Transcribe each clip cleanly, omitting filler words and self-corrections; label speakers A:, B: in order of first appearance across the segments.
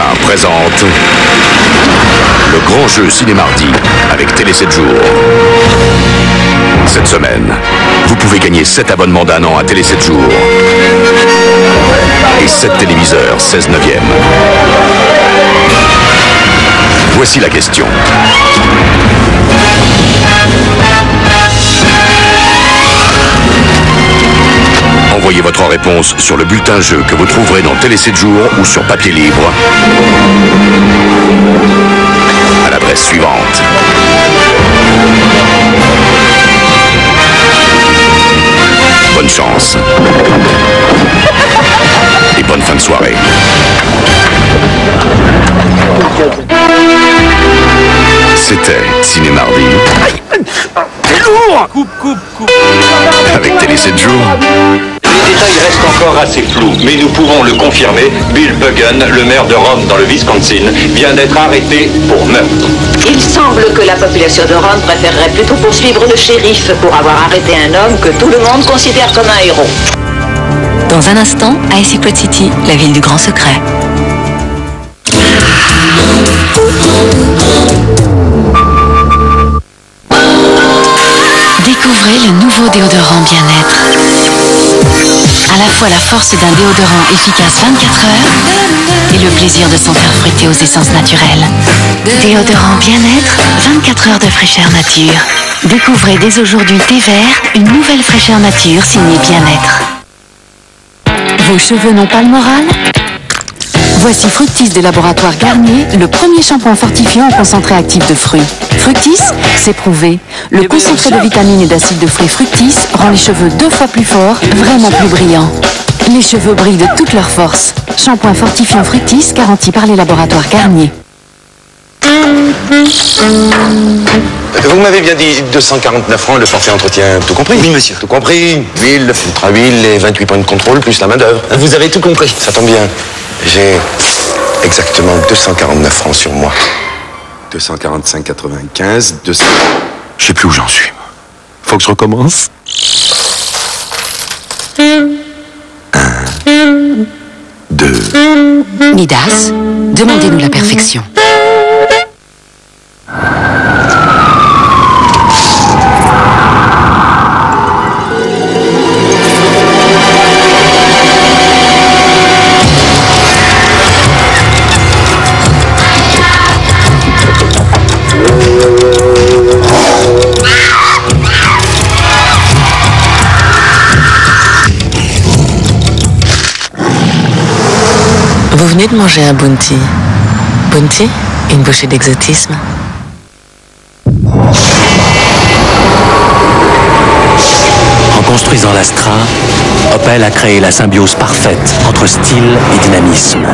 A: TF1 présente le grand jeu Ciné-Mardi avec Télé 7 jours. Cette semaine, vous pouvez gagner 7 abonnements d'un an à Télé 7 jours et 7 téléviseurs 16 neuvième. Voici la question. Envoyez votre réponse sur le bulletin jeu que vous trouverez dans Télé 7 jours ou sur papier libre à l'adresse suivante. Bonne chance et bonne fin de soirée. C'était Ciné-Mardi.
B: C'est lourd! Coupe.
A: Avec Télé 7 jours.
C: Les détails restent encore assez flous, mais nous pouvons le confirmer. Bill Bugan, le maire de Rome dans le Wisconsin, vient d'être arrêté pour meurtre.
D: Il semble que la population de Rome préférerait plutôt poursuivre le shérif pour avoir arrêté un homme que tout le monde considère comme un héros.
E: Dans un instant, à Secret City, la ville du grand secret. Découvrez le nouveau déodorant bien-être. À la fois la force d'un déodorant efficace 24 heures et le plaisir de sentir fruité aux essences naturelles. Déodorant bien-être, 24 heures de fraîcheur nature. Découvrez dès aujourd'hui thé vert, une nouvelle fraîcheur nature signée bien-être. Vos cheveux n'ont pas le moral? Voici Fructis des laboratoires Garnier, le premier shampoing fortifiant en concentré actif de fruits. Fructis, c'est prouvé. Le concentré de vitamines et d'acides de fruits Fructis rend les cheveux 2 fois plus forts, vraiment plus brillants. Les cheveux brillent de toute leur force. Shampoing fortifiant Fructis garanti par les laboratoires Garnier.
F: Vous m'avez bien dit 249 francs le forfait entretien, tout compris?
G: Oui, monsieur.
F: Tout compris. Huile, le filtre à huile, les 28 points de contrôle, plus la main-d'œuvre.
G: Vous avez tout compris.
F: Ça tombe bien. J'ai exactement 249 francs sur moi. 245,95, 200... Je sais plus où j'en suis. Faut que je recommence. 1, 2...
E: Midas, demandez-nous la perfection. Vous venez de manger un bounty. Bounty? Une bouchée d'exotisme.
H: En construisant l'Astra, Opel a créé la symbiose parfaite entre style et dynamisme.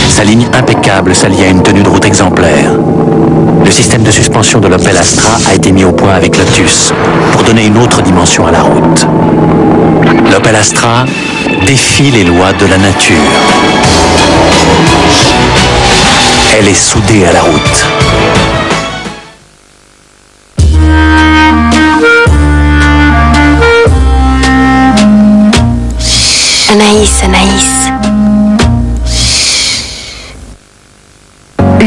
H: Sa ligne impeccable s'allie à une tenue de route exemplaire. Le système de suspension de l'Opel Astra a été mis au point avec Lotus pour donner une autre dimension à la route. L'Opel Astra défie les lois de la nature. Elle est soudée à la route.
E: Anaïs.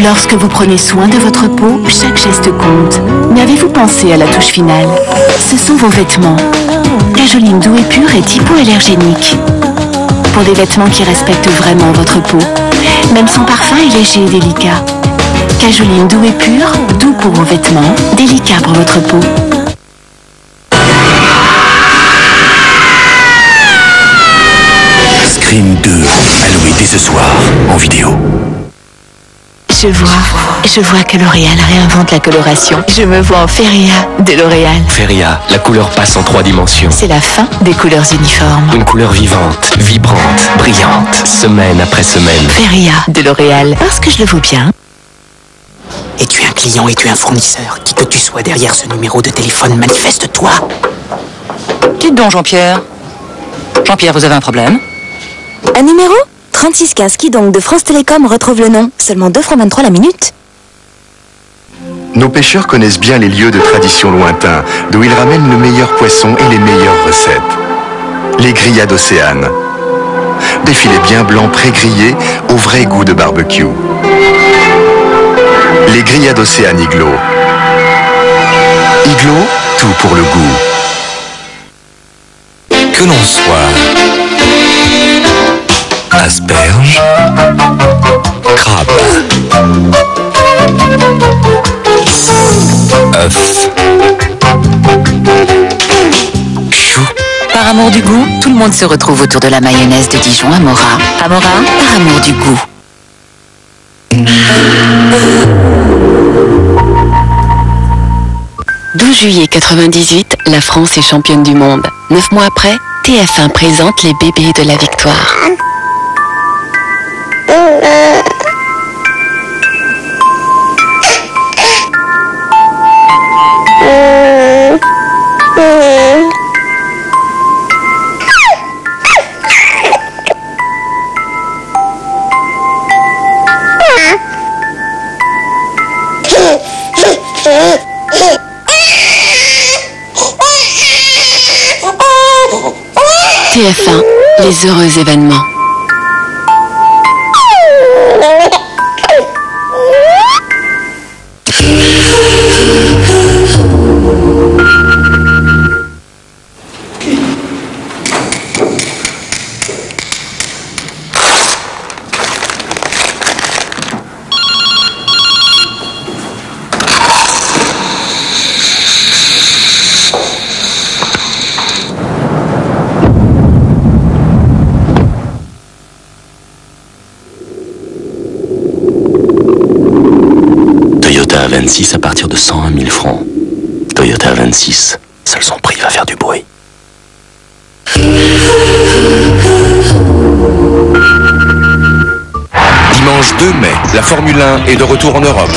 E: Lorsque vous prenez soin de votre peau, chaque geste compte. Mais avez-vous pensé à la touche finale? Ce sont vos vêtements. Cajoline doux et pur est hypoallergénique. Pour des vêtements qui respectent vraiment votre peau. Même son parfum est léger et délicat. Cajoline doux et pur, doux pour vos vêtements, délicat pour votre peau.
A: Scream 2, à louer dès ce soir, en vidéo.
E: Je vois que L'Oréal réinvente la coloration. Je me vois en Feria de L'Oréal.
G: Feria, la couleur passe en 3 dimensions.
E: C'est la fin des couleurs uniformes.
G: Une couleur vivante, vibrante, brillante, semaine après semaine.
E: Feria de L'Oréal, parce que je le vaux bien.
I: Es-tu un client, es-tu un fournisseur? Qui que tu sois derrière ce numéro de téléphone, manifeste-toi.
J: Dites donc, Jean-Pierre. Jean-Pierre, vous avez un problème?
K: Un numéro 3615, qui donc de France Télécom retrouve le nom? Seulement 2 francs 23 la minute.
F: Nos pêcheurs connaissent bien les lieux de tradition lointains, d'où ils ramènent le meilleur poisson et les meilleures recettes. Les grillades océanes. des filets bien blancs pré-grillés au vrai goût de barbecue. Les grillades Océane Iglo. Iglo, tout pour le goût.
G: Que l'on soit asperge, crabe, œuf, chou.
E: Par amour du goût, tout le monde se retrouve autour de la mayonnaise de Dijon Amora. Amora, par amour du goût. « 12 juillet 98, la France est championne du monde. 9 mois après, TF1 présente les bébés de la victoire. TF1, les heureux événements.
H: Toyota 26 à partir de 101 000 francs. Toyota 26, seul son prix va faire du bruit.
A: Dimanche 2 mai, la Formule 1 est de retour en Europe.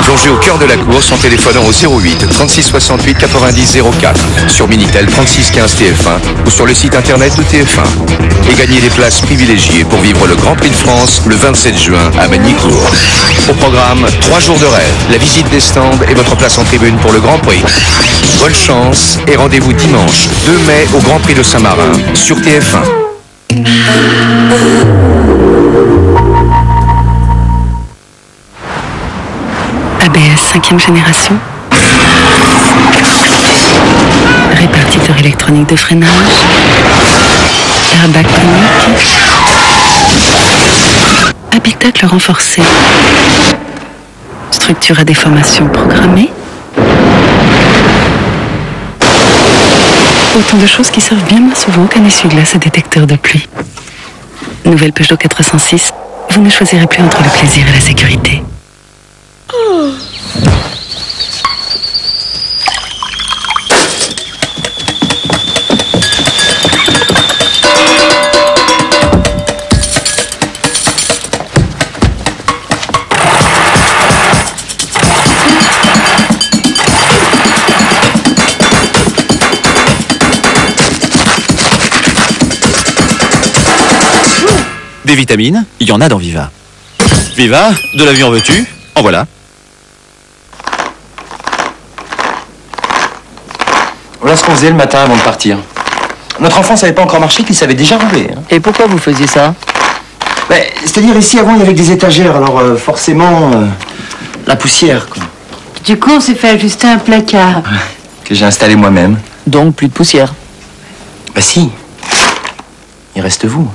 A: Plongez au cœur de la course en téléphonant au 08 36 68 90 04 sur Minitel 36 15 TF1 ou sur le site internet de TF1 et gagnez des places privilégiées pour vivre le Grand Prix de France le 27 juin à Magny-Cours. Au programme, 3 jours de rêve, la visite des stands et votre place en tribune pour le Grand Prix. Bonne chance et rendez-vous dimanche 2 mai au Grand Prix de Saint-Marin sur TF1.
E: ABS 5e génération. Répartiteur électronique de freinage. Airbag tonique. Habitacle renforcé. Structure à déformation programmée. Autant de choses qui servent bien moins souvent qu'un essuie-glace à détecteur de pluie. Nouvelle Peugeot 406, vous ne choisirez plus entre le plaisir et la sécurité.
L: Des vitamines, il y en a dans Viva. Viva, de la vie en veux-tu? En voilà.
M: Voilà ce qu'on faisait le matin avant de partir. Notre enfant savait pas encore marcher qu'il savait déjà rouler. Hein.
J: Et pourquoi vous faisiez ça?
M: C'est-à-dire ici avant il y avait des étagères, alors forcément la poussière quoi.
N: Du coup on s'est fait ajuster un placard.
M: Que j'ai installé moi-même.
J: Donc plus de poussière.
M: Bah si. Il reste vous.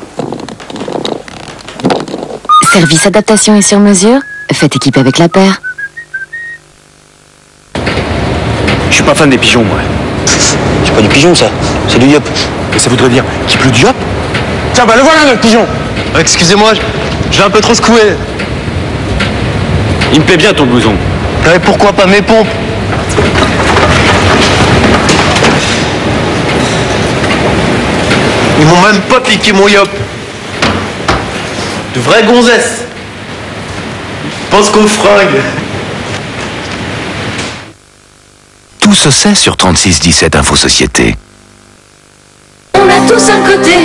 K: Service adaptation et sur mesure. Faites équipe avec la paire.
B: Je suis pas fan des pigeons, moi.
M: C'est pas du pigeon ça, c'est du yop.
B: Et ça voudrait dire qu'il pleut du yop? Tiens, bah le voilà notre pigeon.
M: Excusez-moi, j'ai un peu trop secoué.
B: Il me plaît bien ton blouson.
M: Et pourquoi pas mes pompes? Ils m'ont même pas piqué mon yop. De vraies gonzesses. Pense qu'aux fringues.
H: Tout se sait sur 36 17 Info Société.
O: On a
E: a tous un côté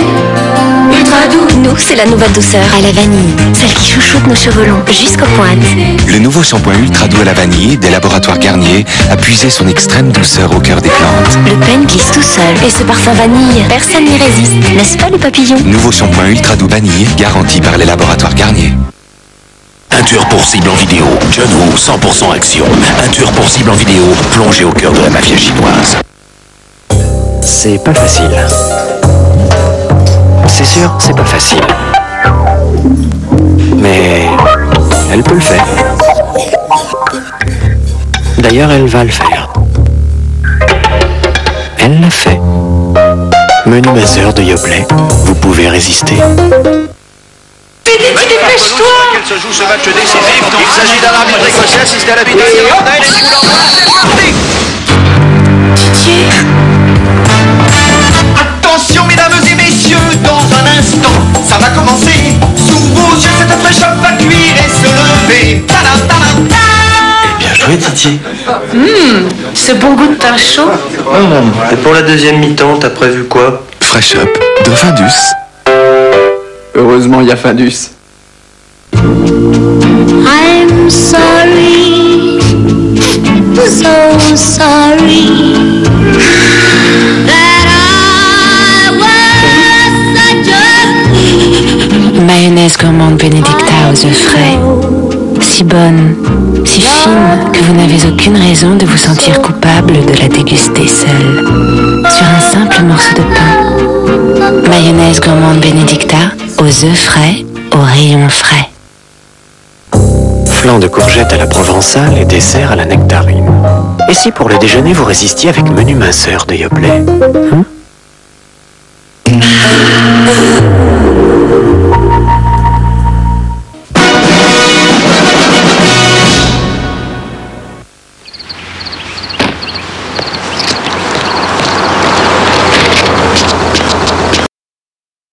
E: ultra doux.
K: Nous, c'est la nouvelle douceur à la vanille. Celle qui chouchoute nos cheveux longs jusqu'aux pointes.
G: Le nouveau shampoing ultra doux à la vanille des laboratoires Garnier a puisé son extrême douceur au cœur des plantes.
K: Le pen glisse tout seul. Et ce parfum vanille, personne n'y résiste. N'est-ce pas le papillon?
G: Nouveau shampoing ultra doux vanille garanti par les laboratoires Garnier.
H: Un tueur pour cible en vidéo. John Woo, 100% action. Un tueur pour cible en vidéo, plongé au cœur de la mafia chinoise.
O: C'est pas facile. C'est sûr, c'est pas facile. Mais elle peut le faire. D'ailleurs, elle va le faire. Elle l'a fait. Menu Mazur de Yoplait. Vous pouvez résister.
E: Dépêche-toi!
B: Se joue ce match décisif. Il s'agit d'un arbitre écossais assisté à la vitesse des rondelles et du coup d'envoi. C'est parti!
E: Didier!
B: Attention mesdames et messieurs, dans un instant, ça va commencer. Sous vos yeux, cette préchoppe va cuire et se lever. Tadam, tadam, tadam.
O: Bien joué, Titi.
N: Ce bon goût de pain chaud.
O: Et pour la deuxième mi-temps, t'as prévu quoi?
G: Fresh Up de Findus.
P: Heureusement, il y a Findus.
E: I'm sorry, so sorry that I was such a...
Q: Mayonnaise gourmande Benedicta aux œufs frais. Si bonne, si fine que vous n'avez aucune raison de vous sentir coupable de la déguster seule. Sur un simple morceau de pain. Mayonnaise gourmande Benedicta aux œufs frais, aux rayons frais.
O: Flan de courgettes à la provençale et dessert à la nectarine. Et si pour le déjeuner vous résistiez avec menu minceur de Yoplait?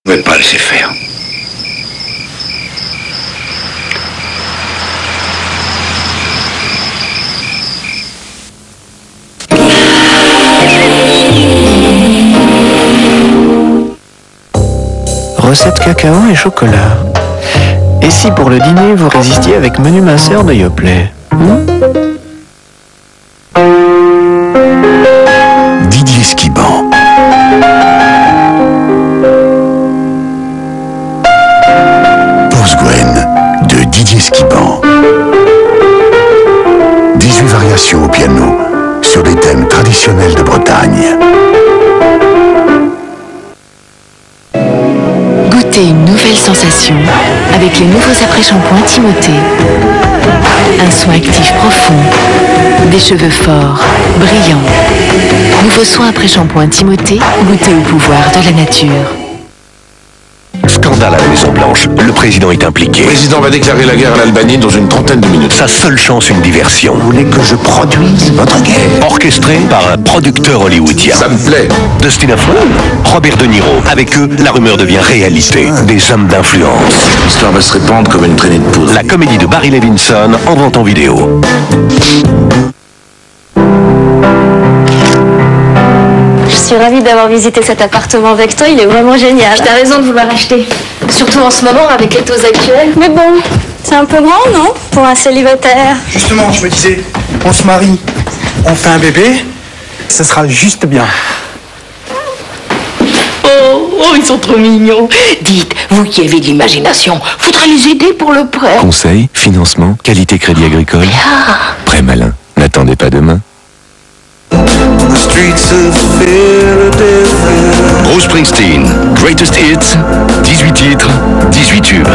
B: Je ne vais pas laisser faire.
O: Recette cacao et chocolat. Et si pour le dîner vous résistiez avec menu minceur de Yoplait?
H: Didier Skiban. Gwen de Didier Skiban. 18 variations au piano sur des thèmes traditionnels de Bretagne.
Q: Goûtez une nouvelle sensation avec les nouveaux après-shampoings Timothée. Un soin actif profond, des cheveux forts, brillants. Nouveau soin après-shampoing Timothée, goûtez au pouvoir de la nature.
H: Scandale à la Maison-Blanche. Le président est impliqué.
B: Le président va déclarer la guerre à l'Albanie dans une trentaine de minutes.
H: Sa seule chance, une diversion. Vous voulez que je produise votre guerre? Orchestré par un producteur hollywoodien.
B: Ça me plaît.
H: Dustin Hoffman, Robert De Niro. Avec eux, la rumeur devient réalité. Des hommes d'influence.
B: L'histoire va se répandre comme une traînée de poudre.
H: La comédie de Barry Levinson en vente en vidéo.
K: Je suis ravie d'avoir visité cet appartement avec toi, il est vraiment génial.
N: T'as raison de vouloir acheter. Surtout en ce moment avec les taux actuels.
K: Mais bon, c'est un peu grand, non? Pour un célibataire.
R: Justement, je me disais, on se marie, on fait un bébé, ça sera juste bien.
N: Oh, ils sont trop mignons. Dites, vous qui avez de l'imagination, faudra les aider pour le prêt.
G: Conseil, financement, qualité crédit agricole. Prêt malin. N'attendez pas demain.
A: Bruce Springsteen, Greatest Hits, 18 titres, 18 tubes.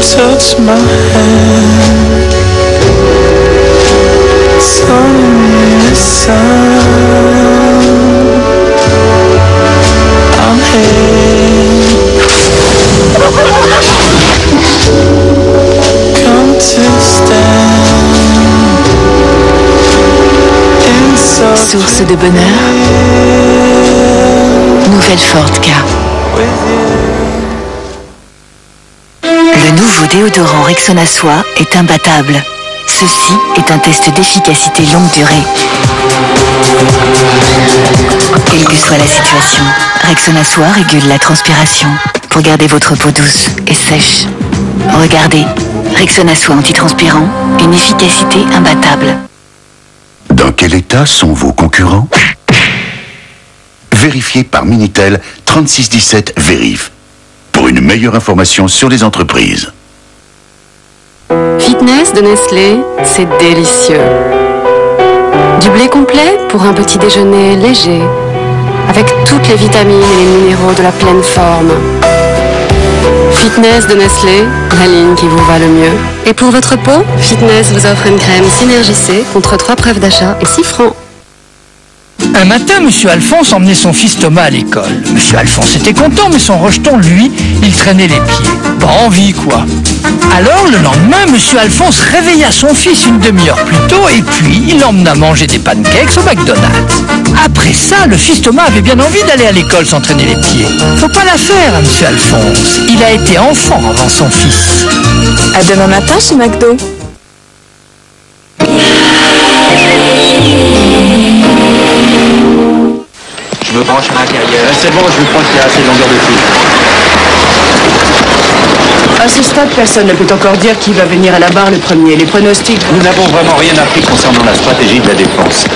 S: Touch my hand, sunny sun. I'm here. Come to stand.
Q: Source de bonheur, nouvelle Ford Ka. Le nouveau déodorant Rexona Soie est imbattable. Ceci est un test d'efficacité longue durée.
E: Quelle que soit la situation, Rexona Soie régule la transpiration pour garder votre peau douce et sèche. Regardez, Rexona Soie antitranspirant, une efficacité imbattable.
T: Dans quel état sont vos concurrents? Vérifiez par Minitel 3617 Vérif pour une meilleure information sur les entreprises.
U: Fitness de Nestlé, c'est délicieux. Du blé complet pour un petit déjeuner léger, avec toutes les vitamines et les minéraux de la pleine forme. Fitness de Nestlé, la ligne qui vous va le mieux. Et pour votre peau, Fitness vous offre une crème Synergie C contre 3 preuves d'achat et 6 francs.
V: Un matin, M. Alphonse emmenait son fils Thomas à l'école. M. Alphonse était content, mais son rejeton, lui, il traînait les pieds. Pas envie, quoi. Alors, le lendemain, M. Alphonse réveilla son fils une demi-heure plus tôt et puis il l'emmena manger des pancakes au McDonald's. Après ça, le fils Thomas avait bien envie d'aller à l'école sans traîner les pieds. Faut pas la faire, M. Alphonse. Il a été enfant avant son fils.
K: À demain matin chez McDo.
M: Je me branche à l'intérieur. C'est bon, je crois qu'il y a assez de longueur de fil.
W: À ce stade, personne ne peut encore dire qui va venir à la barre le premier. Les pronostics...
C: Nous n'avons vraiment rien appris concernant la stratégie de la défense.